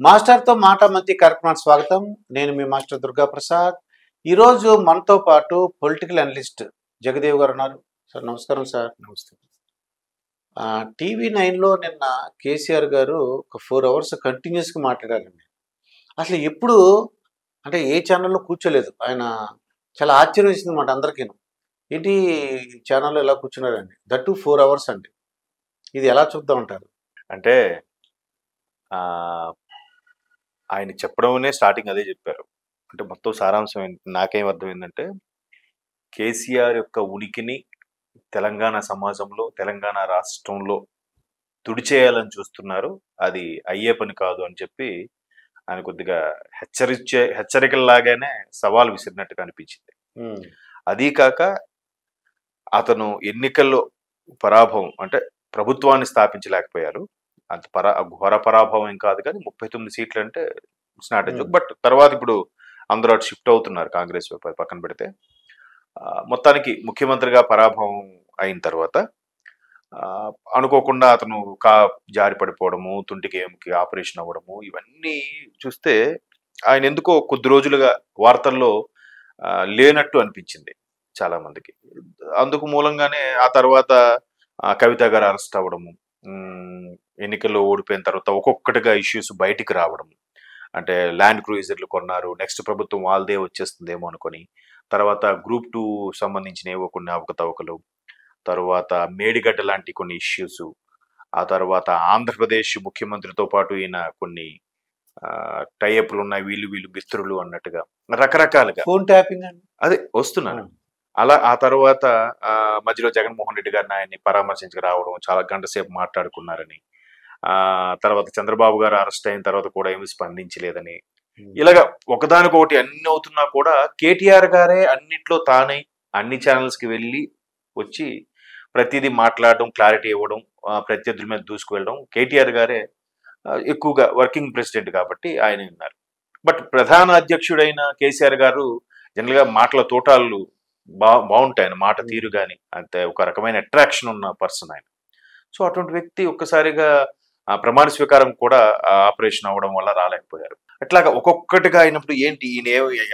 మాస్టర్తో మాట మంతి కార్యక్రమానికి స్వాగతం. నేను మీ మాస్టర్ దుర్గా ప్రసాద్. ఈరోజు మనతో పాటు పొలిటికల్ అనలిస్ట్ జగదేవ్ గారు ఉన్నారు. సార్ నమస్కారం సార్. నమస్తే. టీవీ 9లో నిన్న కేసీఆర్ గారు ఒక 4 అవర్స్ కంటిన్యూస్గా మాట్లాడారండి. అసలు ఎప్పుడు అంటే ఏ ఛానల్లో కూర్చోలేదు. ఆయన చాలా ఆశ్చర్యం వేసింది అన్నమాట అందరికీ. ఏంటి ఛానల్లో ఎలా కూర్చున్నారండి, దట్టు 4 అవర్స్ అండి. ఇది ఎలా చూద్దాం అంటారు? అంటే ఆయన చెప్పడంలోనే స్టార్టింగ్ అదే చెప్పారు. అంటే మొత్తం సారాంశం నాకేం అర్థమైందంటే, కేసీఆర్ యొక్క ఉనికిని తెలంగాణ సమాజంలో, తెలంగాణ రాష్ట్రంలో తుడిచేయాలని చూస్తున్నారు. అది అయ్యే పని కాదు అని చెప్పి ఆయన కొద్దిగా హెచ్చరికల్లాగానే సవాల్ విసిరినట్టుగా అనిపించింది. అదీ కాక అతను ఎన్నికల్లో పరాభవం అంటే ప్రభుత్వాన్ని స్థాపించలేకపోయారు. అంత ఘోర పరాభవం ఏం కాదు, కానీ 39 సీట్లు అంటే it's not a joke. But తర్వాత ఇప్పుడు అందరూ అటు షిఫ్ట్ అవుతున్నారు, కాంగ్రెస్ పక్కన పెడితే. మొత్తానికి ముఖ్యమంత్రిగా పరాభవం అయిన తర్వాత అనుకోకుండా అతను జారి పడిపోవడము, తుంటికి ఆపరేషన్ అవ్వడము, ఇవన్నీ చూస్తే ఆయన ఎందుకో కొద్ది రోజులుగా వార్తల్లో లేనట్టు అనిపించింది చాలా మందికి. అందుకు మూలంగానే ఆ తర్వాత కవిత గారు అరెస్ట్ అవ్వడము, ఎన్నికల్లో ఓడిపోయిన తర్వాత ఒక్కొక్కటిగా ఇష్యూస్ బయటికి రావడం. అంటే ల్యాండ్ క్రూయిజర్లు కొన్నారు, నెక్స్ట్ ప్రభుత్వం వాళ్ళదే వచ్చేస్తుందేమో అనుకొని, తర్వాత గ్రూప్ 2 సంబంధించిన ఏవో కొన్ని అవకతవకలు, తర్వాత మేడిగడ్డ లాంటి కొన్ని ఇష్యూస్, ఆ తర్వాత ఆంధ్రప్రదేశ్ ముఖ్యమంత్రితో పాటు ఈయన కొన్ని టైఅప్లు ఉన్నాయి, వీళ్ళు మిత్రులు అన్నట్టుగా రకరకాలుగా ఫోన్ ట్యాపింగ్ అండి అదే వస్తున్నాను. అలా ఆ తర్వాత మధ్యలో జగన్మోహన్ రెడ్డి గారిని ఆయన్ని పరామర్శించక రావడం, చాలా గంట సేపు మాట్లాడుకున్నారని, తర్వాత చంద్రబాబు గారు అరెస్ట్ అయిన తర్వాత కూడా ఏమి స్పందించలేదని, ఇలాగా ఒకదానికొకటి అన్ని అవుతున్నా కూడా కేటీఆర్ గారే అన్నిట్లో తానై అన్ని ఛానల్స్కి వెళ్ళి వచ్చి ప్రతిదీ మాట్లాడడం, క్లారిటీ ఇవ్వడం, ప్రత్యర్థుల మీద దూసుకువెళ్ళడం. కేటీఆర్ గారే ఎక్కువగా వర్కింగ్ ప్రెసిడెంట్ కాబట్టి ఆయన ఉన్నారు. బట్ ప్రధాన అధ్యక్షుడైన కేసీఆర్ గారు జనరల్గా మాటల తోటాలు బాగుంటాయి, ఆయన మాట తీరు కానీ అంతే ఒక రకమైన అట్రాక్షన్ ఉన్న పర్సన్ ఆయన. సో అటువంటి వ్యక్తి ఒక్కసారిగా ప్రమాణ స్వీకారం కూడా ఆపరేషన్ అవ్వడం వల్ల రాలేకపోయారు. అట్లాగా ఒక్కొక్కటిగా అయినప్పుడు ఏంటి ఈయన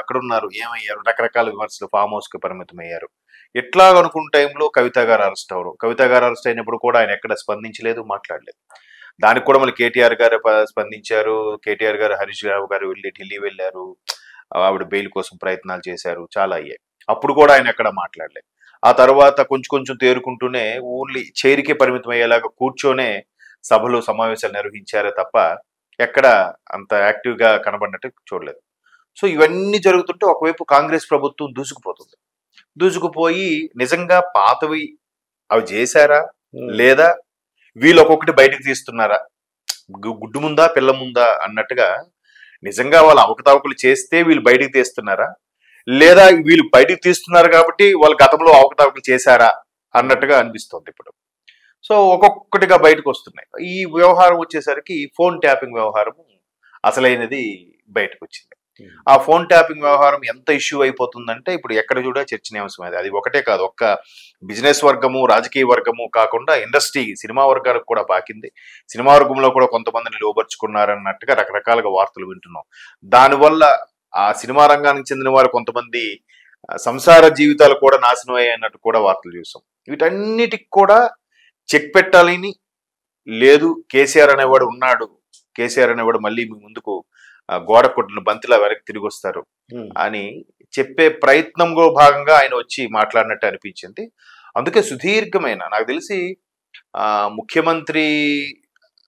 ఎక్కడున్నారు, ఏమయ్యారు, రకరకాల విమర్శలు, ఫామ్ హౌస్కి పరిమితం అయ్యారు. ఎట్లా అనుకున్న టైంలో కవిత గారు అరెస్ట్ అవ్వరు. కవిత గారు అరెస్ట్ అయినప్పుడు కూడా ఆయన ఎక్కడ స్పందించలేదు, మాట్లాడలేదు. దానికి కూడా మళ్ళీ కేటీఆర్ గారు స్పందించారు. కేటీఆర్ గారు హరీష్ రావు గారు వెళ్ళి ఢిల్లీ వెళ్ళారు, ఆవిడ బెయిల్ కోసం ప్రయత్నాలు చేశారు, చాలా అయ్యాయి. అప్పుడు కూడా ఆయన ఎక్కడ మాట్లాడలేదు. ఆ తర్వాత కొంచెం తేరుకుంటూనే ఓన్లీ చైర్కే పరిమితం అయ్యేలాగా కూర్చొనే సభలు సమావేశాలు నిర్వహించారే తప్ప ఎక్కడ అంత యాక్టివ్గా కనబడినట్టు చూడలేదు. సో ఇవన్నీ జరుగుతుంటే ఒకవైపు కాంగ్రెస్ ప్రభుత్వం దూసుకుపోయి నిజంగా పాతవి అవి చేశారా లేదా వీళ్ళు ఒక్కొక్కటి బయటకు తీస్తున్నారా, గుడ్డు ముందా పిల్ల ముందా అన్నట్టుగా, నిజంగా వాళ్ళు అవకతవకలు చేస్తే వీళ్ళు బయటకు తీస్తున్నారా, లేదా వీళ్ళు బయటకు తీస్తున్నారు కాబట్టి వాళ్ళు గతంలో అవకతవకలు చేశారా అన్నట్టుగా అనిపిస్తుంది ఇప్పుడు. సో ఒక్కొక్కటిగా బయటకు వస్తున్నాయి. ఈ వ్యవహారం వచ్చేసరికి ఫోన్ ట్యాపింగ్ వ్యవహారం అసలైనది బయటకు వచ్చింది. ఆ ఫోన్ ట్యాపింగ్ వ్యవహారం ఎంత ఇష్యూ అయిపోతుందంటే ఇప్పుడు ఎక్కడ చూడ చర్చనీయాంశం. అది ఒకటే కాదు, ఒక్క బిజినెస్ వర్గము, రాజకీయ వర్గము కాకుండా ఇండస్ట్రీ, సినిమా వర్గాలకు కూడా పాకింది. సినిమా వర్గంలో కూడా కొంతమందిని లోబర్చుకున్నారన్నట్టుగా రకరకాలుగా వార్తలు వింటున్నాం. దానివల్ల ఆ సినిమా రంగానికి చెందిన వారు కొంతమంది సంసార జీవితాలు కూడా నాశనం అయ్యాయన్నట్టు కూడా వార్తలు చూసాం. వీటన్నిటికి కూడా చెక్ పెట్టాలని లేదు, కేసీఆర్ అనేవాడు ఉన్నాడు, కేసీఆర్ అనేవాడు మళ్ళీ మీ ముందుకు గోడ కొట్టిన బంతిలా వెనక్కి తిరిగి వస్తారు అని చెప్పే ప్రయత్నంలో భాగంగా ఆయన వచ్చి మాట్లాడినట్టు అనిపించింది. అందుకే సుదీర్ఘమైన, నాకు తెలిసి ముఖ్యమంత్రి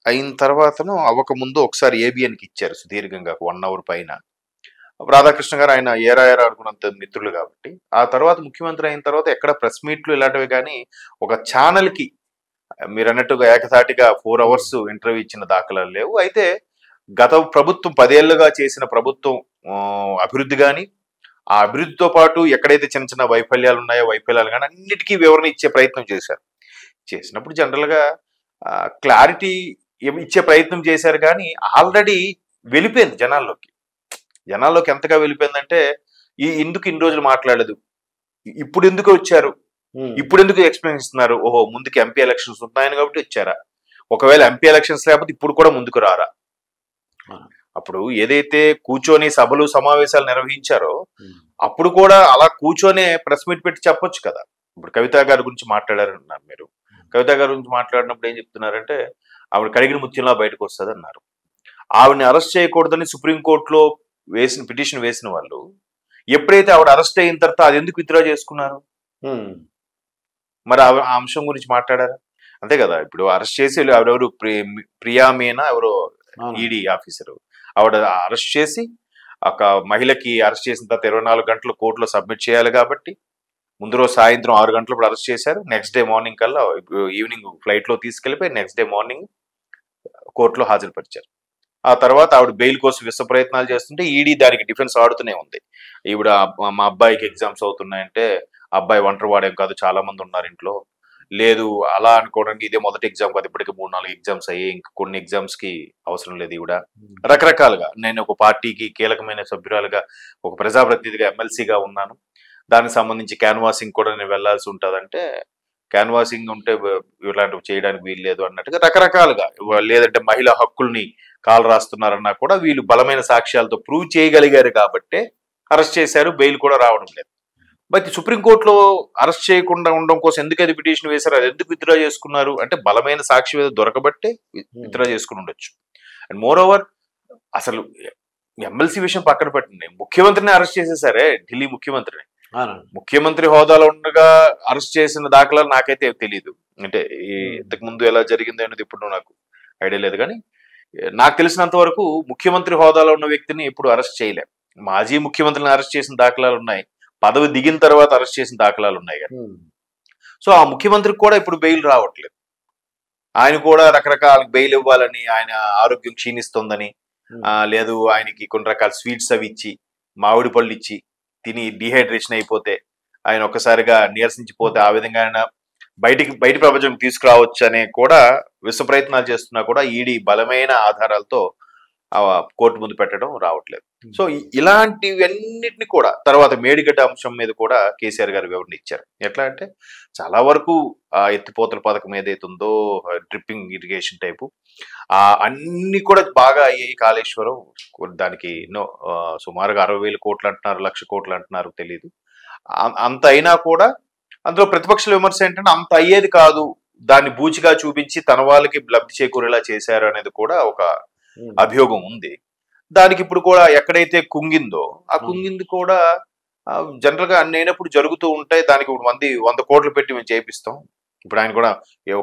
అయిన తర్వాతను అవ్వకముందు ఒకసారి ఏబిఎన్కి ఇచ్చారు సుదీర్ఘంగా 1 అవర్ పైన. రాధాకృష్ణ గారు ఆయన ఏరా అనుకున్నంత మిత్రులు కాబట్టి. ఆ తర్వాత ముఖ్యమంత్రి అయిన తర్వాత ఎక్కడ ప్రెస్ మీట్లు ఇలాంటివి కానీ ఒక ఛానల్కి మీరు అన్నట్టుగా ఏకధాటిగా 4 అవర్స్ ఇంటర్వ్యూ ఇచ్చిన దాఖలాలు లేవు. అయితే గత ప్రభుత్వం 10 ఏళ్లుగా చేసిన ప్రభుత్వం అభివృద్ధి కానీ, ఆ అభివృద్ధితో పాటు ఎక్కడైతే చిన్న వైఫల్యాలు ఉన్నాయో వైఫల్యాలు కానీ అన్నిటికీ వివరణ ఇచ్చే ప్రయత్నం చేసినప్పుడు జనరల్గా క్లారిటీ ఇచ్చే ప్రయత్నం చేశారు. కానీ ఆల్రెడీ వెళ్ళిపోయింది జనాల్లోకి ఎంతగా వెళ్ళిపోయిందంటే ఎందుకు ఇన్ని రోజులు మాట్లాడలేదు, ఇప్పుడు ఎందుకు వచ్చారు, ఇప్పుడు ఎందుకు ఎక్స్ప్లెయిన్ ఇస్తున్నారు, ఓహో ముందుకు ఎంపీ ఎలక్షన్స్ ఉన్నాయని కాబట్టి వచ్చారా, ఒకవేళ ఎంపీ ఎలక్షన్స్ లేకపోతే ఇప్పుడు కూడా ముందుకు రారా, అప్పుడు ఏదైతే కూర్చొని సభలు సమావేశాలు నిర్వహించారో అప్పుడు కూడా అలా కూర్చొనే ప్రెస్ మీట్ పెట్టి చెప్పొచ్చు కదా. ఇప్పుడు కవిత గారి గురించి మాట్లాడారన్నారు మీరు. కవిత గారి గురించి మాట్లాడినప్పుడు ఏం చెప్తున్నారంటే ఆవిడ కడిగిన ముత్యంలా బయటకు వస్తుంది అన్నారు. ఆవిడని అరెస్ట్ చేయకూడదని సుప్రీంకోర్టులో పిటిషన్ వేసిన వాళ్ళు ఎప్పుడైతే ఆవిడ అరెస్ట్ అయిన తర్వాత అది ఎందుకు విత్డ్రా చేసుకున్నారు? మరి ఆ అంశం గురించి మాట్లాడారా? అంతే కదా. ఇప్పుడు అరెస్ట్ చేసి ఎవరెవరు ప్రియా మీనా ఎవరో ఈడీ ఆఫీసరు ఆవిడ అరెస్ట్ చేసి ఒక మహిళకి అరెస్ట్ చేసిన తర్వాత 24 గంటలు కోర్టులో సబ్మిట్ చేయాలి కాబట్టి ముందు రోజు సాయంత్రం 6 గంటలప్పుడు అరెస్ట్ చేశారు. నెక్స్ట్ డే మార్నింగ్ కల్లా ఈవినింగ్ ఫ్లైట్లో తీసుకెళ్లిపోయి నెక్స్ట్ డే మార్నింగ్ కోర్టులో హాజరుపరిచారు. ఆ తర్వాత ఆవిడ బెయిల్ కోసం విశ్వ ప్రయత్నాలు చేస్తుంటే ఈడీ దానికి డిఫెన్స్ ఆడుతూనే ఉంది. ఈవిడ మా అబ్బాయికి ఎగ్జామ్స్ అవుతున్నాయంటే అబ్బాయి ఒంటరి వాడేం కాదు, చాలా మంది ఉన్నారు ఇంట్లో, లేదు అలా అనుకోవడానికి ఇదే మొదటి ఎగ్జామ్ కాదు, ఇప్పటికి 3-4 ఎగ్జామ్స్ అయ్యాయి, ఇంకా కొన్ని ఎగ్జామ్స్ కి అవసరం లేదు. ఈవిడ రకరకాలుగా నేను ఒక పార్టీకి కీలకమైన సభ్యురాలుగా ఒక ప్రజాప్రతినిధిగా ఎమ్మెల్సీగా ఉన్నాను, దానికి సంబంధించి క్యాన్వాసింగ్ కూడా నేను వెళ్లాల్సి ఉంటుందంటే క్యాన్వాసింగ్ ఉంటే ఇలాంటివి చేయడానికి వీలు లేదు అన్నట్టుగా రకరకాలుగా, లేదంటే మహిళా హక్కుల్ని కాలు రాస్తున్నారన్నా కూడా వీళ్ళు బలమైన సాక్ష్యాలతో ప్రూవ్ చేయగలిగారు కాబట్టే అరెస్ట్ చేశారు, బెయిల్ కూడా రావడం లేదు. బట్ సుప్రీంకోర్టులో అరెస్ట్ చేయకుండా ఉండడం కోసం ఎందుకైతే పిటిషన్ వేశారు, అది ఎందుకు విత్డ్రా చేసుకున్నారు అంటే బలమైన సాక్ష్యం ఏదో దొరకబట్టే విత్డ్రా చేసుకుని ఉండొచ్చు. అండ్ మోర్ ఓవర్ అసలు ఎమ్మెల్సీ విషయం పక్కన పెట్టండి, ముఖ్యమంత్రిని అరెస్ట్ చేసేసారే, ఢిల్లీ ముఖ్యమంత్రిని. ముఖ్యమంత్రి హోదాలో ఉండగా అరెస్ట్ చేసిన దాఖలాలు నాకైతే తెలియదు. అంటే ఇంతకు ముందు ఎలా జరిగిందో అనేది ఇప్పుడు నాకు ఐడియా లేదు, కానీ నాకు తెలిసినంత వరకు ముఖ్యమంత్రి హోదాలో ఉన్న వ్యక్తిని ఎప్పుడు అరెస్ట్ చేయలేం. మాజీ ముఖ్యమంత్రిని అరెస్ట్ చేసిన దాఖలాలు ఉన్నాయి, పదవి దిగిన తర్వాత అరెస్ట్ చేసిన దాఖలాలు ఉన్నాయి. సో ఆ ముఖ్యమంత్రికి కూడా ఇప్పుడు బెయిల్ రావట్లేదు. ఆయన కూడా రకరకాల బెయిల్ ఇవ్వాలని, ఆయన ఆరోగ్యం క్షీణిస్తుందని, లేదు ఆయనకి కొన్ని రకాల స్వీట్స్ అవి ఇచ్చి, మామిడి పళ్ళు ఇచ్చి తిని డీహైడ్రేషన్ అయిపోతే ఆయన ఒక్కసారిగా నీరసించిపోతే ఆ విధంగా ఆయన బయటి ప్రపంచం తీసుకురావచ్చు అనే కూడా విశ్వ ప్రయత్నాలు చేస్తున్నా కూడా ఈడీ బలమైన ఆధారాలతో కోర్టు ముందు పెట్టడం రావట్లేదు. సో ఇలాంటివన్నిటిని కూడా తర్వాత మేడిగడ్డ అంశం మీద కూడా కేసీఆర్ గారు వివరణ ఇచ్చారు. ఎట్లా అంటే చాలా వరకు ఆ ఎత్తిపోతల పథకం ఏదైతుందో డ్రిప్పింగ్ ఇరిగేషన్ టైపు అన్ని కూడా బాగా అయ్యాయి. కాళేశ్వరం దానికి ఎన్నో సుమారుగా 60,000 కోట్లు అంటున్నారు, 1,00,000 కోట్లు అంటున్నారు, తెలియదు. అంత అయినా కూడా అందులో ప్రతిపక్షాల విమర్శ ఏంటంటే అంత అయ్యేది కాదు, దాన్ని బూచిగా చూపించి తన వాళ్ళకి లబ్ధి చేకూరేలా చేశారు అనేది కూడా ఒక అభియోగం ఉంది. దానికి ఇప్పుడు కూడా ఎక్కడైతే కుంగిందో ఆ కుంగింది కూడా జనరల్ గా అన్ని అయినప్పుడు జరుగుతూ ఉంటాయి. దానికి ఇప్పుడు మంది 100 కోట్లు పెట్టి మేము చేపిస్తాం. ఇప్పుడు ఆయన కూడా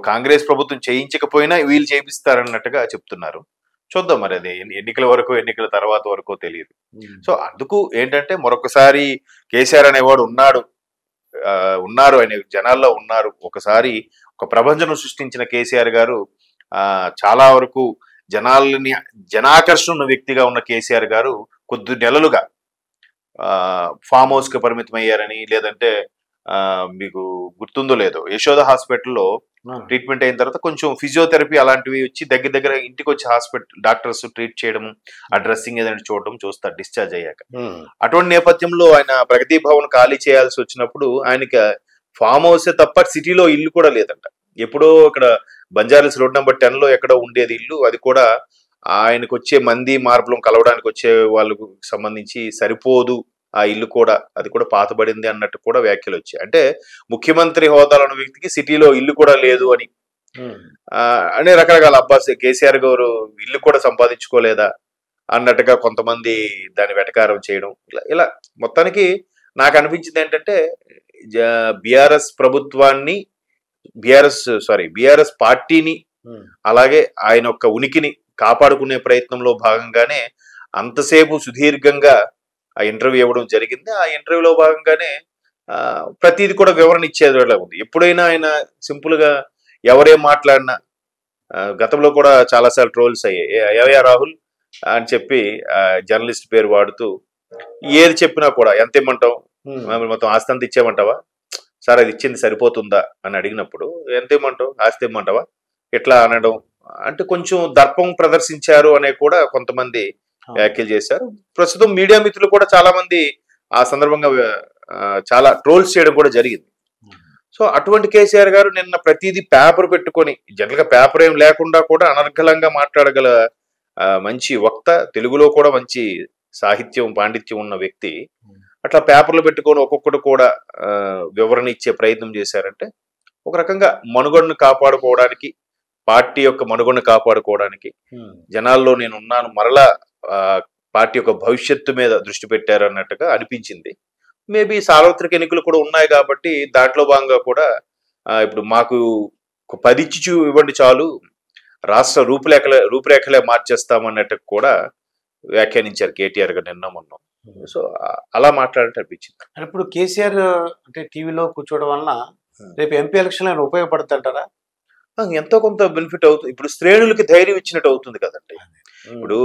కాంగ్రెస్ ప్రభుత్వం చేయించకపోయినా వీళ్ళు చేపిస్తారన్నట్టుగా చెప్తున్నారు. చూద్దాం మరి అది ఎన్నికల వరకు, ఎన్నికల తర్వాత వరకు తెలియదు. సో అందుకు ఏంటంటే మరొకసారి కేసీఆర్ అనేవాడు ఉన్నారు ఆయన జనాల్లో ఉన్నారు. ఒకసారి ఒక ప్రపంచం సృష్టించిన కేసీఆర్ గారు చాలా వరకు జనాకర్షణ ఉన్న వ్యక్తిగా ఉన్న కేసీఆర్ గారు కొద్ది నెలలుగా ఫామ్ హౌస్ కి పరిమితం అయ్యారని, లేదంటే మీకు గుర్తుందో లేదో యశోద హాస్పిటల్లో ట్రీట్మెంట్ అయిన తర్వాత కొంచెం ఫిజియోథెరపీ అలాంటివి వచ్చి దగ్గర ఇంటికి వచ్చి హాస్పిటల్ డాక్టర్స్ ట్రీట్ చేయడం, ఆ డ్రెస్సింగ్ ఏదైనా చూడడం చూస్తారు డిశ్చార్జ్ అయ్యాక. అటువంటి నేపథ్యంలో ఆయన ప్రగతి భవన్ ఖాళీ చేయాల్సి వచ్చినప్పుడు ఆయనకి ఫామ్ హౌసే తప్ప సిటీలో ఇల్లు కూడా లేదంట. ఎప్పుడో ఇక్కడ బంజారాస్ రోడ్ నెంబర్ 10లో ఎక్కడో ఉండేది ఇల్లు, అది కూడా ఆయనకు వచ్చే మంది మార్పులం కలవడానికి వచ్చే వాళ్ళకు సంబంధించి సరిపోదు ఆ ఇల్లు కూడా, అది కూడా పాతబడింది అన్నట్టు కూడా వ్యాఖ్యలు వచ్చాయి. అంటే ముఖ్యమంత్రి హోదాలో ఉన్న వ్యక్తికి సిటీలో ఇల్లు కూడా లేదు అని అనే రకరకాల అబ్బాస్ కేసీఆర్ గారు ఇల్లు కూడా సంపాదించుకోలేదా అన్నట్టుగా కొంతమంది దాన్ని వెటకారం చేయడం, ఇలా మొత్తానికి నాకు అనిపించింది ఏంటంటే బీఆర్ఎస్ ప్రభుత్వాన్ని బీఆర్ఎస్ పార్టీని అలాగే ఆయన యొక్క ఉనికిని కాపాడుకునే ప్రయత్నంలో భాగంగానే అంతసేపు సుదీర్ఘంగా ఆ ఇంటర్వ్యూ ఇవ్వడం జరిగింది. ఆ ఇంటర్వ్యూలో భాగంగానే ప్రతిది కూడా వివరణ ఇచ్చేలా ఉంది. ఎప్పుడైనా ఆయన సింపుల్ గా ఎవరేం మాట్లాడినా, గతంలో కూడా చాలాసార్లు ట్రోల్స్ అయ్యాయి, ఏవయ్యా రాహుల్ అని చెప్పి జర్నలిస్ట్ పేరు వాడుతూ ఏది చెప్పినా కూడా ఎంత ఇమ్మంటావు, మొత్తం ఆస్తి అంత ఇచ్చేయమంటావా, సార్ అది ఇచ్చింది సరిపోతుందా అని అడిగినప్పుడు ఎంత ఇమ్మంటావు, ఆస్తి ఇమ్మంటావా, ఇట్లా అనడం అంటే కొంచెం దర్పం ప్రదర్శించారు అనే కూడా కొంతమంది వ్యాఖ్యలు చేశారు. ప్రస్తుతం మీడియా మిత్రులు కూడా చాలా మంది ఆ సందర్భంగా చాలా ట్రోల్స్ చేయడం కూడా జరిగింది. సో అటువంటి కేసీఆర్ గారు నిన్న ప్రతిదీ పేపర్ పెట్టుకొని, జనరల్ గా పేపర్ ఏం లేకుండా కూడా అనర్గళంగా మాట్లాడగల మంచి వక్త, తెలుగులో కూడా మంచి సాహిత్యం పాండిత్యం ఉన్న వ్యక్తి అట్లా పేపర్లు పెట్టుకొని ఒక్కొక్కటి కూడా వివరణ ఇచ్చే ప్రయత్నం చేశారంటే ఒక రకంగా మనుగడను కాపాడుకోవడానికి, పార్టీ యొక్క మనుగడను కాపాడుకోవడానికి, జనాల్లో నేను ఉన్నాను మరలా పార్టీ యొక్క భవిష్యత్తు మీద దృష్టి పెట్టారు అన్నట్టుగా అనిపించింది. మేబీ సార్వత్రిక ఎన్నికలు కూడా ఉన్నాయి కాబట్టి దాంట్లో భాగంగా కూడా ఇప్పుడు మాకు 10 ఇచ్చి ఇవ్వండి చాలు, రాష్ట్ర రూపురేఖలే మార్చేస్తామన్నట్టు కూడా వ్యాఖ్యానించారు కేటీఆర్ గారు నిన్న మొన్న. సో అలా మాట్లాడినట్టు అనిపించింది. ఇప్పుడు కేసీఆర్ అంటే టీవీలో కూర్చోవడం వలన రేపు ఎంపీ ఎలక్షన్ ఏమైనా ఉపయోగపడుతుంటారా? ఎంతో కొంత బెనిఫిట్ అవుతుంది. ఇప్పుడు శ్రేణులకి ధైర్యం ఇచ్చినట్టు అవుతుంది కదండి. ఇప్పుడు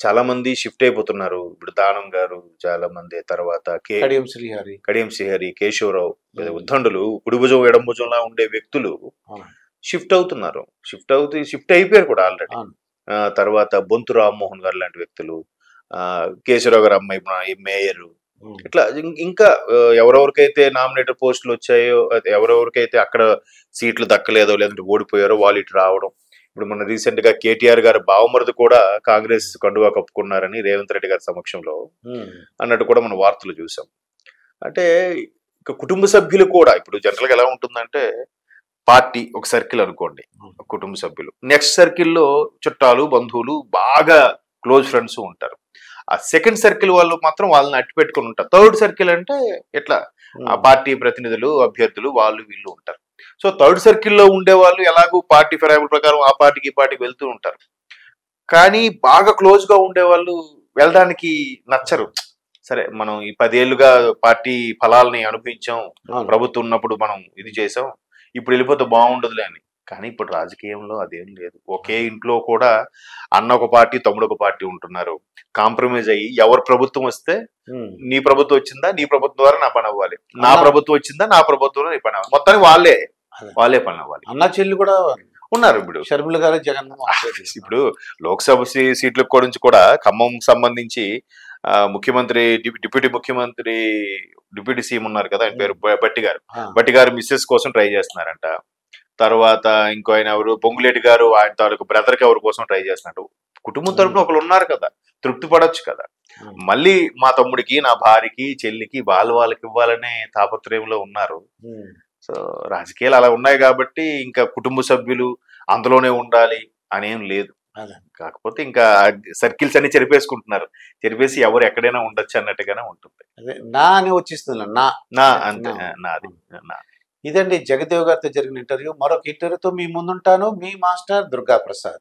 చాలా మంది షిఫ్ట్ అయిపోతున్నారు. ఇప్పుడు దానం గారు చాలా మంది, తర్వాత కడియం శ్రీహరి, కేశవరావు, ఉద్దండులు కుడి భుజం ఎడం భుజంలా ఉండే వ్యక్తులు షిఫ్ట్ అవుతున్నారు. షిఫ్ట్ అయిపోయారు కూడా ఆల్రెడీ. తర్వాత బొంతు రామ్మోహన్ గారు లాంటి వ్యక్తులు, కేశవరావు గారు అమ్మాయి మేయర్, ఇట్లా ఇంకా ఎవరెవరికైతే నామినేటెడ్ పోస్టులు వచ్చాయో, ఎవరెవరికైతే అక్కడ సీట్లు దక్కలేదో లేదంటే ఓడిపోయారో వాళ్ళు ఇటు రావడం. ఇప్పుడు మన రీసెంట్ గా కేటీఆర్ గారు బావమరుది కూడా కాంగ్రెస్ కండువా కప్పుకున్నారని రేవంత్ రెడ్డి గారి సమక్షంలో అన్నట్టు కూడా మనం వార్తలు చూసాం. అంటే ఇక కుటుంబ సభ్యులు కూడా ఇప్పుడు జనరల్ గా ఎలా ఉంటుందంటే, పార్టీ ఒక సర్కిల్ అనుకోండి, కుటుంబ సభ్యులు, నెక్స్ట్ సర్కిల్లో చుట్టాలు, బంధువులు, బాగా క్లోజ్ ఫ్రెండ్స్ ఉంటారు. ఆ సెకండ్ సర్కిల్ వాళ్ళు మాత్రం వాళ్ళని అట్టి పెట్టుకుని ఉంటారు. థర్డ్ సర్కిల్ అంటే ఎట్లా ఆ పార్టీ ప్రతినిధులు, అభ్యర్థులు, వాళ్ళు వీళ్ళు ఉంటారు. సో థర్డ్ సర్కిల్లో ఉండే వాళ్ళు ఎలాగూ పార్టీ ఫిరాయింపుల ప్రకారం ఆ పార్టీకి ఈ పార్టీకి వెళ్తూ ఉంటారు. కానీ బాగా క్లోజ్ గా ఉండే వాళ్ళు వెళ్ళడానికి నచ్చరు. సరే మనం ఈ 10 ఏళ్లుగా పార్టీ ఫలాల్ని అనుభవించాం, ప్రభుత్వం ఉన్నప్పుడు మనం ఇది చేసాం, ఇప్పుడు వెళ్ళిపోతే బాగుండదులే అని. కానీ ఇప్పుడు రాజకీయంలో అదేం లేదు. ఒకే ఇంట్లో కూడా అన్న ఒక పార్టీ, తమ్ముడు ఒక పార్టీ ఉంటున్నారు. కాంప్రమైజ్ అయ్యి ఎవరు ప్రభుత్వం వస్తే నీ ప్రభుత్వం వచ్చిందా, నీ ప్రభుత్వం ద్వారా నా పని అవ్వాలి, నా ప్రభుత్వం వచ్చిందా, నా ప్రభుత్వంలో నీ పని అవ్వాలి, మొత్తానికి వాళ్ళే పని అవ్వాలి. అన్న చెల్లి కూడా ఉన్నారు. ఇప్పుడు షర్మిల గారు, జగన్ ఇప్పుడు లోక్సభ సీట్లకు గురించి కూడా ఖమ్మం సంబంధించి ముఖ్యమంత్రి, డిప్యూటీ సీఎం ఉన్నారు కదా, ఆయన పేరు బట్టి గారు మిస్సెస్ కోసం ట్రై చేస్తున్నారంట. తర్వాత ఇంకో ఆయన ఎవరు, పొంగులేటి గారు, ఆయన తాలూకు బ్రదర్ కి ఎవరి కోసం ట్రై చేస్తున్నారు. కుటుంబం తరపున ఒకరు ఉన్నారు కదా, తృప్తి పడొచ్చు కదా. మళ్ళీ మా తమ్ముడికి, నా భార్యకి, చెల్లికి, వాళ్ళకి ఇవ్వాలనే తాపత్రయంలో ఉన్నారు. సో రాజకీయాలు అలా ఉన్నాయి కాబట్టి ఇంకా కుటుంబ సభ్యులు అందులోనే ఉండాలి అనేం లేదు. కాకపోతే ఇంకా సర్కిల్స్ అన్ని చెరిపేసి ఎవరు ఎక్కడైనా ఉండొచ్చు అన్నట్టుగానే ఉంటుంది. నా అని వచ్చిస్తుంది, అంతే, నాది. ఇదండి జగదేవ్ గారితో జరిగిన ఇంటర్వ్యూ. మరొక ఇంటర్వ్యూతో మీ ముందుంటాను. మీ మాస్టర్ దుర్గా ప్రసాద్.